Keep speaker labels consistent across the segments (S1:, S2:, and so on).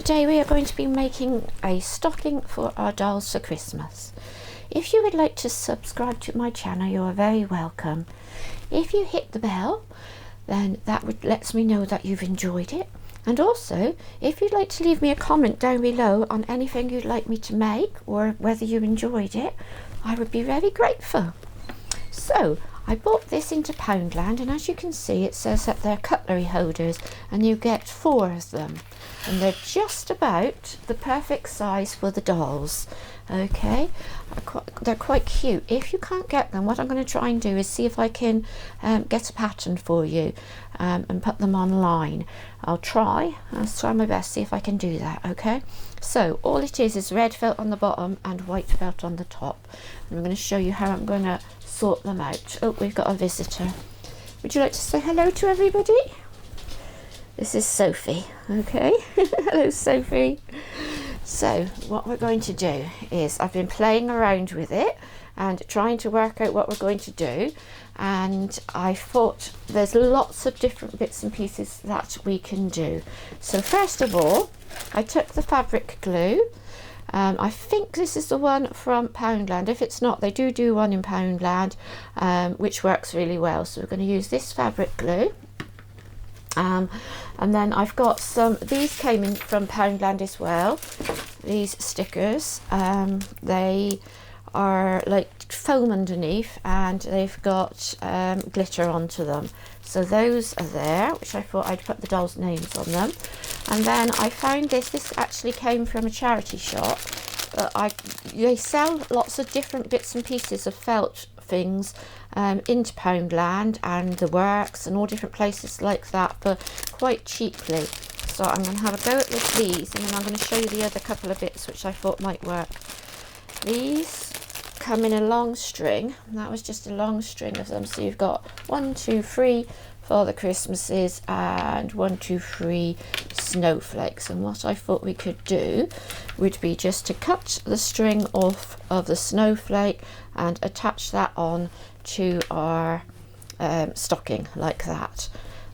S1: today we are going to be making a stocking for our dolls for Christmas. If you would like to subscribe to my channel, you are very welcome. If you hit the bell, then that lets me know that you've enjoyed it. And also, if you'd like to leave me a comment down below on anything you'd like me to make or whether you enjoyed it, I would be very grateful. So, I bought this into Poundland, and as you can see it says that they're cutlery holders and you get 4 of them. And they're just about the perfect size for the dolls. Okay, they're quite cute. If you can't get them, what I'm going to try and do is see if I can get a pattern for you and put them online. I'll try my best, see if I can do that. Okay, so all it is red felt on the bottom and white felt on the top, and I'm going to show you how I'm going to sort them out. Oh, we've got a visitor. Would you like to say hello to everybody? This is Sophie. Okay, hello Sophie. So what we're going to do is, I've been playing around with it and trying to work out what we're going to do, and I thought there's lots of different bits and pieces that we can do. So first of all, I took the fabric glue. I think this is the one from Poundland. If it's not, they do one in Poundland which works really well. So we're going to use this fabric glue. And then I've got these came in from Poundland as well, these stickers. They are like foam underneath and they've got glitter onto them. So those are there, which I thought I'd put the dolls' names on them. And then I found this actually came from a charity shop. They sell lots of different bits and pieces of felt things into Poundland and the Works and all different places like that for quite cheaply. So I'm going to have a go at these, and then I'm going to show you the other couple of bits which I thought might work. These come in a long string, and that was just a long string of them. So you've got 1, 2, 3 for the Christmases and 1, 2, 3 snowflakes. And what I thought we could do would be just to cut the string off of the snowflake and attach that on to our stocking like that.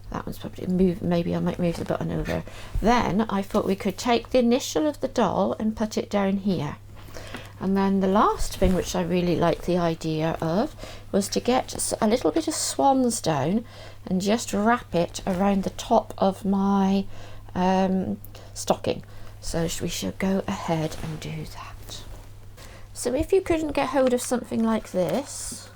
S1: That one's probably maybe I might move the button over. Then I thought we could take the initial of the doll and put it down here. And then the last thing, which I really like the idea of, was to get a little bit of swan's down and just wrap it around the top of my stocking. So we should go ahead and do that. So if you couldn't get hold of something like this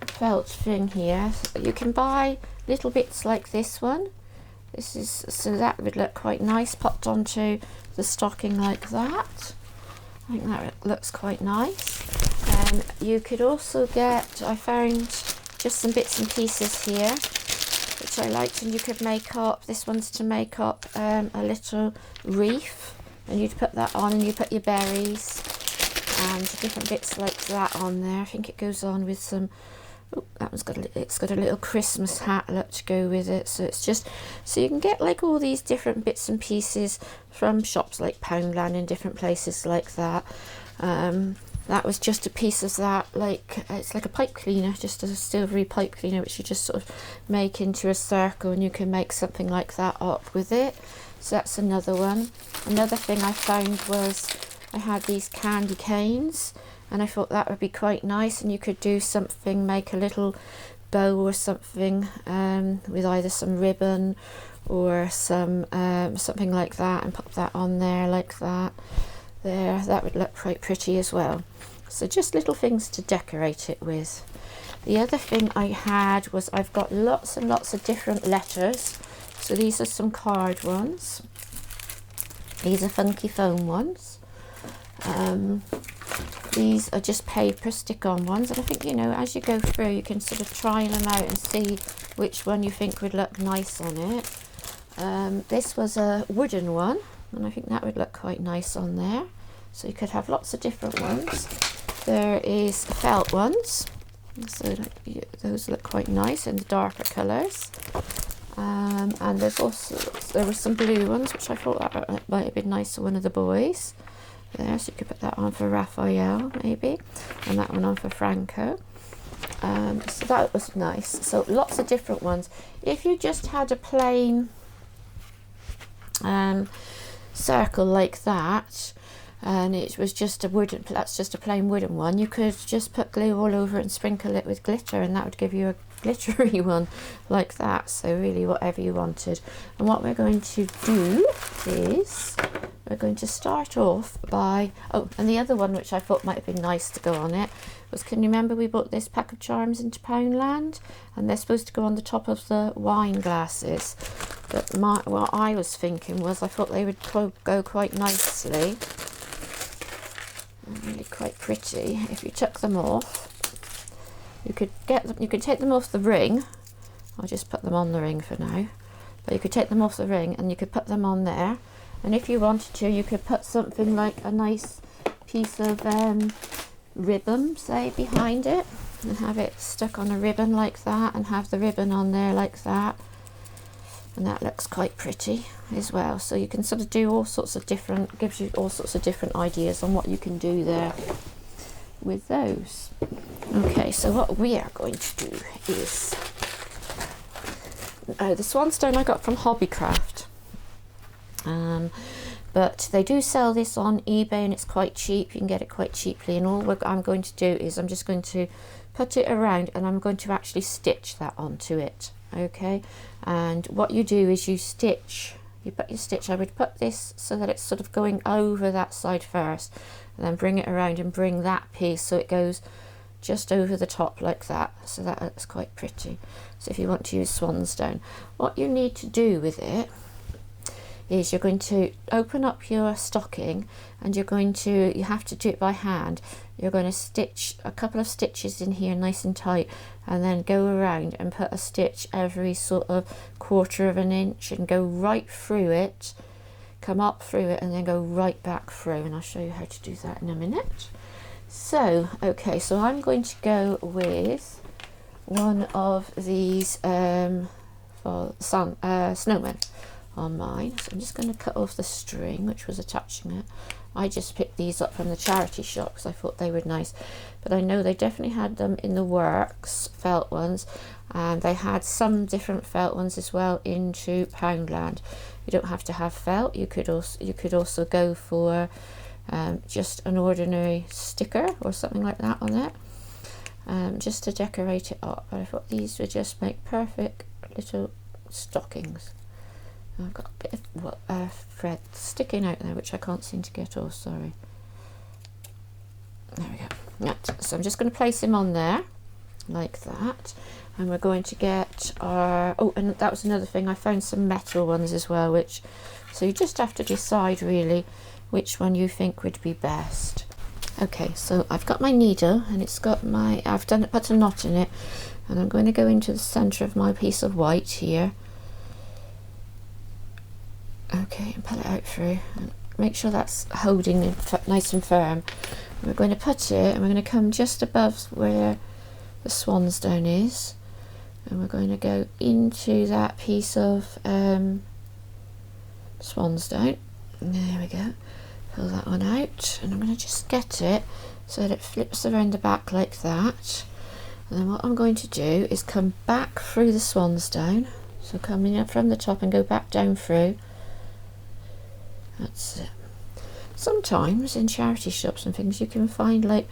S1: felt thing here, you can buy little bits like this one. So that would look quite nice popped onto the stocking like that. I think that looks quite nice. You could also get, I found just some bits and pieces here which I liked, and you could make up, this one's to make up a little wreath, and you'd put that on and you put your berries and different bits like that on there. I think it goes on with some, oh, that one's got it's got a little Christmas hat look to go with it. So it's just, so you can get like all these different bits and pieces from shops like Poundland and different places like that. That was just a piece of that, like it's like a pipe cleaner, just a silvery pipe cleaner, which you just sort of make into a circle, and you can make something like that up with it. So that's another one. Another thing I found was I had these candy canes, and I thought that would be quite nice, and you could do something, make a little bow or something with either some ribbon or some something like that, and pop that on there like that. There, that would look quite pretty as well. So just little things to decorate it with. The other thing I had was, I've got lots and lots of different letters. So these are some card ones. These are funky foam ones. These are just paper stick-on ones, and I think, you know, as you go through you can sort of try them out and see which one you think would look nice on it. This was a wooden one, and I think that would look quite nice on there. So you could have lots of different ones. There is felt ones, so those look quite nice in the darker colours. And there were some blue ones which I thought that might have been nice for one of the boys. There, so you could put that on for Raphael maybe, and that one on for Franco. So that was nice. So lots of different ones. If you just had a plain circle like that, and it was just a wooden, that's just a plain wooden one, you could just put glue all over it and sprinkle it with glitter, and that would give you a glittery one like that. So really whatever you wanted. And what we're going to do is we're going to start off by, oh, and the other one which I thought might have been nice to go on it was, can you remember we bought this pack of charms into Poundland, and they're supposed to go on the top of the wine glasses, but what I was thinking was I thought they would go quite nicely and really quite pretty if you took them off. You could get them, you could take them off the ring. I'll just put them on the ring for now, but you could take them off the ring and you could put them on there, and if you wanted to you could put something like a nice piece of ribbon, say, behind it, and have it stuck on a ribbon like that, and have the ribbon on there like that, and that looks quite pretty as well. So you can sort of do all sorts of different, gives you all sorts of different ideas on what you can do there with those. Okay, so what we are going to do is the Swanstone I got from Hobbycraft, but they do sell this on eBay and it's quite cheap. You can get it quite cheaply, and all I'm going to do is I'm just going to put it around and I'm going to actually stitch that onto it. Okay, and what you do is you stitch, you put your stitch, I would put this so that it's sort of going over that side first, and then bring it around and bring that piece so it goes just over the top like that, so that looks quite pretty. So if you want to use Swanstone, what you need to do with it is you're going to open up your stocking, and you're going to, you have to do it by hand. You're going to stitch a couple of stitches in here nice and tight, and then go around and put a stitch every sort of 1/4 of an inch and go right through it, come up through it and then go right back through, and I'll show you how to do that in a minute. So okay, so I'm going to go with one of these snowmen on mine. So I'm just going to cut off the string which was attaching it. I just picked these up from the charity shop because I thought they were nice, but I know they definitely had them in the Works felt ones, and they had some different felt ones as well into Poundland. You don't have to have felt. You could also go for just an ordinary sticker or something like that on it, just to decorate it up. But I thought these would just make perfect little stockings. I've got a bit of thread sticking out there which I can't seem to get off, sorry. There we go. Right, so I'm just going to place him on there like that, and we're going to get our, oh, and that was another thing, I found some metal ones as well, which, so you just have to decide really which one you think would be best. Okay, so I've got my needle and it's got my, I've put a knot in it, and I'm going to go into the center of my piece of white here. Okay, and pull it out through and make sure that's holding it nice and firm. And we're going to put it, and we're going to come just above where the Swanstone is, and we're going to go into that piece of Swanstone. There we go. Pull that one out, and I'm going to just get it so that it flips around the back like that. And then what I'm going to do is come back through the Swanstone, so coming up from the top and go back down through. That's it. Sometimes in charity shops and things you can find like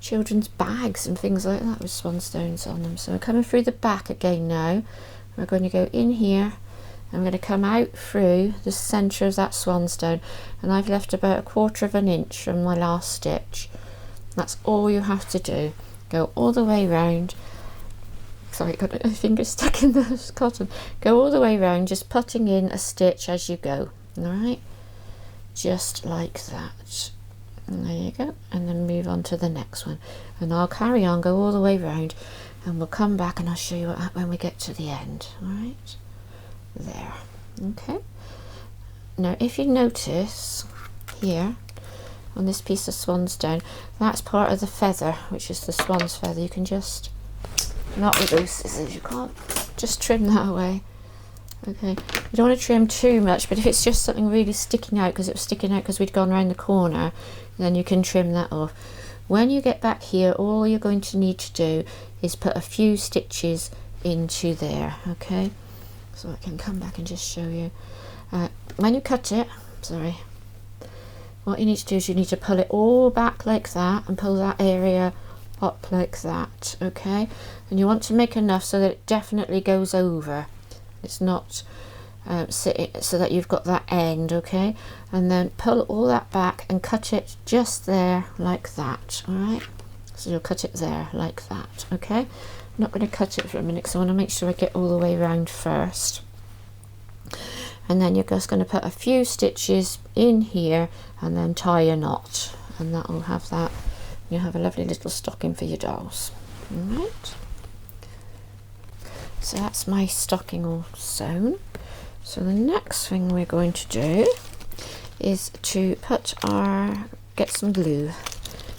S1: children's bags and things like that with Swanstones on them. So we're coming through the back again now. We're going to go in here. I'm going to come out through the centre of that Swanstone, and I've left about 1/4 of an inch from my last stitch. That's all you have to do. Go all the way round. Sorry, got my finger stuck in the cotton. Go all the way round, just putting in a stitch as you go. Alright? Just like that. And there you go. And then move on to the next one. And I'll carry on, go all the way round, and we'll come back and I'll show you what, when we get to the end. Alright? There. Okay. Now if you notice here on this piece of Swanstone, that's part of the feather, which is the swan's feather. You can just, not with those scissors, you can't just trim that away. Okay, you don't want to trim too much, but if it's just something really sticking out, because it was sticking out because we'd gone around the corner, then you can trim that off. When you get back here, all you're going to need to do is put a few stitches into there. Okay, so I can come back and just show you. When you cut it, sorry, what you need to do is you need to pull it all back like that and pull that area up like that, okay? And you want to make enough so that it definitely goes over. It's not sitting, so that you've got that end, okay? And then pull all that back and cut it just there like that, all right? So you'll cut it there like that, okay? I'm not going to cut it for a minute because I want to make sure I get all the way around first. And then you're just going to put a few stitches in here and then tie a knot, and that will have that. You'll have a lovely little stocking for your dolls. All right. So that's my stocking all sewn. So the next thing we're going to do is to get some glue.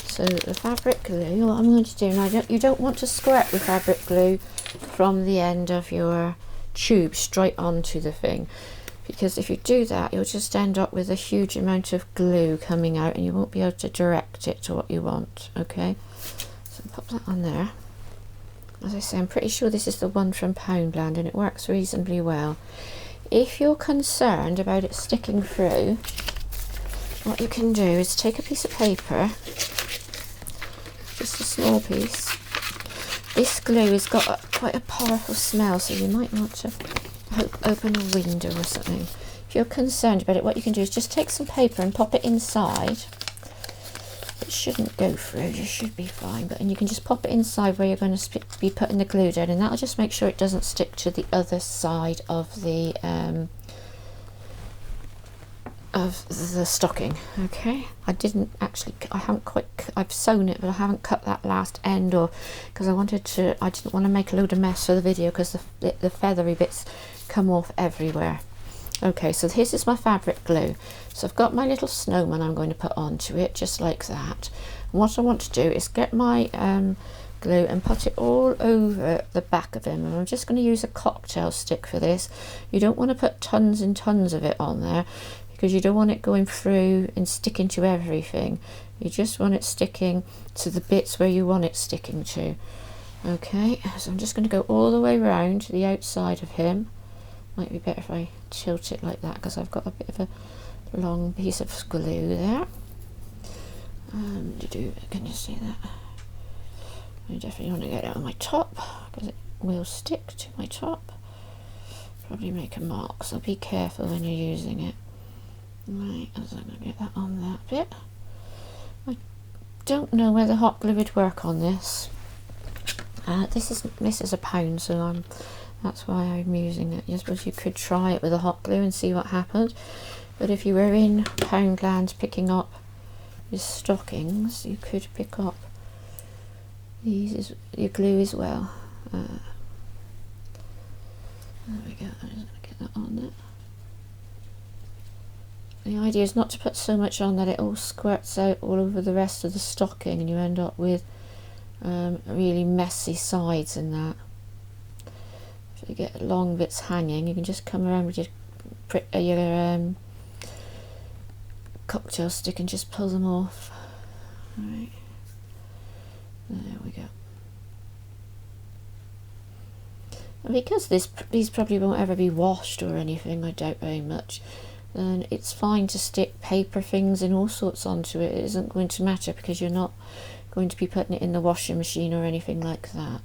S1: So the fabric glue, what I'm going to do now, you don't want to squirt the fabric glue from the end of your tube straight onto the thing, because if you do that you'll just end up with a huge amount of glue coming out and you won't be able to direct it to what you want, okay? So pop that on there. As I say, I'm pretty sure this is the one from Poundland and it works reasonably well. If you're concerned about it sticking through, what you can do is take a piece of paper, just a small piece. This glue has got quite a powerful smell, so you might want to open a window or something. If you're concerned about it, what you can do is just take some paper and pop it inside. It shouldn't go through, you should be fine, and you can just pop it inside where you're going to be putting the glue down, and that'll just make sure it doesn't stick to the other side of the stocking, okay? I've sewn it, but I haven't cut that last end off because I didn't want to make a load of mess for the video because the feathery bits come off everywhere. Okay, so this is my fabric glue. So I've got my little snowman I'm going to put onto it, just like that. And what I want to do is get my glue and put it all over the back of him. And I'm just going to use a cocktail stick for this. You don't want to put tons and tons of it on there because you don't want it going through and sticking to everything. You just want it sticking to the bits where you want it sticking to. Okay, so I'm just going to go all the way around the outside of him. Might be better if I tilt it like that because I've got a bit of a long piece of glue there. Can you see that? I definitely want to get it on my top because it will stick to my top. Probably make a mark, so be careful when you're using it. Right, so I'm going to get that on that bit. I don't know whether hot glue would work on this. This is a pound, so that's why I'm using it. I suppose you could try it with a hot glue and see what happened. But if you were in Poundland picking up your stockings, you could pick up your glue as well. There we go. I'm just going to get that on there. The idea is not to put so much on that it all squirts out all over the rest of the stocking and you end up with really messy sides and that. If you get long bits hanging, you can just come around with your cocktail stick and just pull them off. Right. There we go. And because these probably won't ever be washed or anything, I doubt very much, then it's fine to stick paper things and all sorts onto it. It isn't going to matter because you're not going to be putting it in the washing machine or anything like that.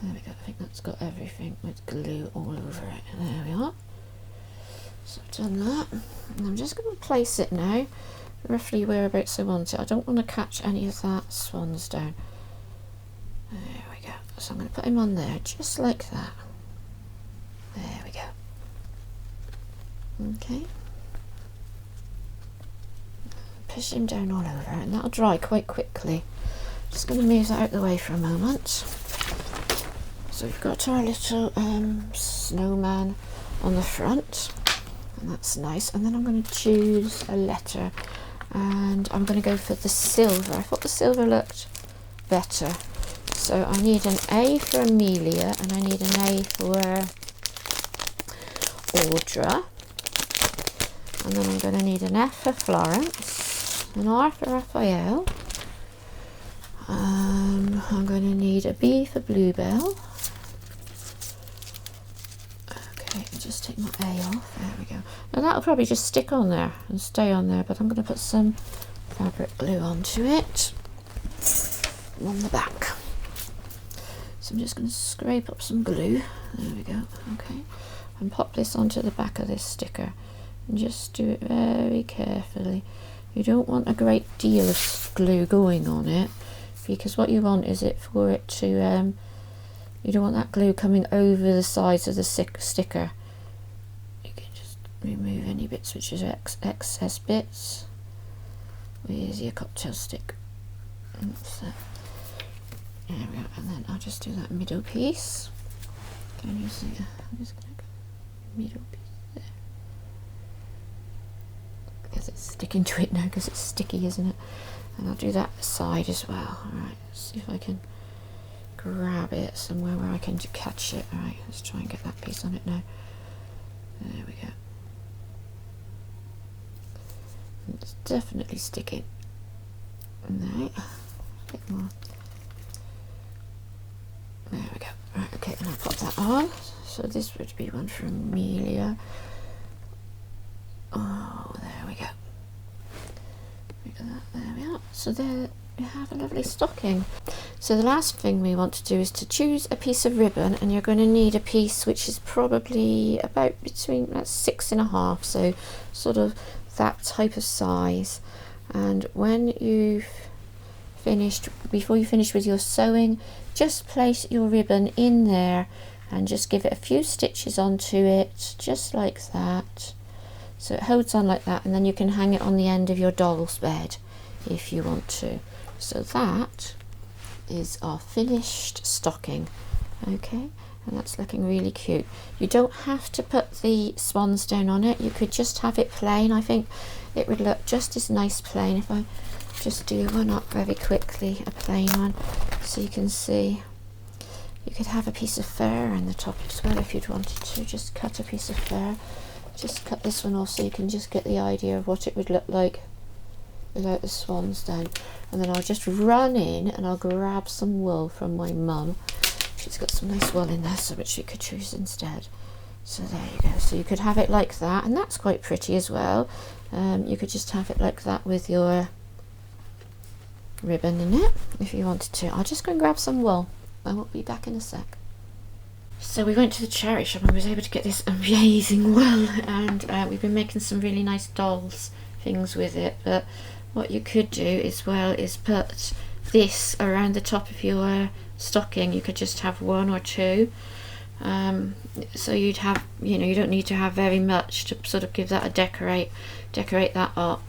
S1: There we go. I think that's got everything with glue all over it. There we are. So I've done that. And I'm just going to place it now roughly whereabouts I want it. I don't want to catch any of that swans down. There we go. So I'm going to put him on there just like that. There we go. Okay. Push him down all over and that'll dry quite quickly. Just going to move that out of the way for a moment. So we've got our little snowman on the front, and that's nice. And then I'm going to choose a letter, and I'm going to go for the silver. I thought the silver looked better. So I need an A for Amelia, and I need an A for Audra. And then I'm going to need an F for Florence, an R for Raphael. I'm going to need a B for Bluebell. Okay, just take my A off. There we go. Now that'll probably just stick on there and stay on there, but I'm going to put some fabric glue onto it on the back. So I'm just going to scrape up some glue. There we go. Okay, and pop this onto the back of this sticker, and just do it very carefully. You don't want a great deal of glue going on it, because what you want is it for it to you don't want that glue coming over the sides of the sticker. You can just remove any bits which are excess bits. Where's your cocktail stick? So, there we go, and then I'll just do that middle piece. Can you see? I'm just going to go middle piece there. Because it's sticking to it now, because it's sticky, isn't it? And I'll do that side as well. Alright, let's see if I can grab it somewhere where I can catch it. Alright, let's try and get that piece on it now. There we go. It's definitely sticking. Right, a bit more. There we go. Right, okay, and I'll pop that on. So this would be one from Amelia. Oh, there we go. Look at that. There we are. So there you have a lovely stocking. So the last thing we want to do is to choose a piece of ribbon, and you're going to need a piece which is probably about between 6.5, so sort of that type of size. And when you've finished, before you finish with your sewing, just place your ribbon in there and just give it a few stitches onto it, just like that. So it holds on like that, and then you can hang it on the end of your doll's bed if you want to. So that is our finished stocking. Okay, and that's looking really cute. You don't have to put the swans down on it, you could just have it plain. I think it would look just as nice plain. If I just do one up very quickly, a plain one, so you can see. You could have a piece of fur in the top as well if you'd wanted to. Just cut a piece of fur. Just cut this one off so you can just get the idea of what it would look like without the swans down. And then I'll just run in and I'll grab some wool from my mum. She's got some nice wool in there, so which you could choose instead. So there you go. So you could have it like that, and that's quite pretty as well. You could just have it like that with your ribbon in it if you wanted to. I'll just go and grab some wool. I will be back in a sec. So we went to the charity shop and I was able to get this amazing wool, and we've been making some really nice dolls things with it. But what you could do as well is put this around the top of your stocking. You could just have one or two, so you'd have, you know, you don't need to have very much to sort of give that a decorate that up.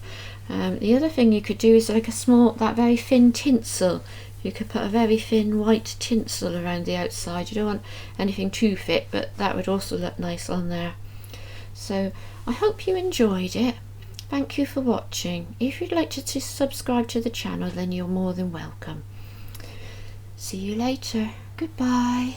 S1: The other thing you could do is like a small, that very thin tinsel. You could put a very thin white tinsel around the outside. You don't want anything too thick, but that would also look nice on there. So I hope you enjoyed it. Thank you for watching. If you'd like to subscribe to the channel, then you're more than welcome. See you later. Goodbye.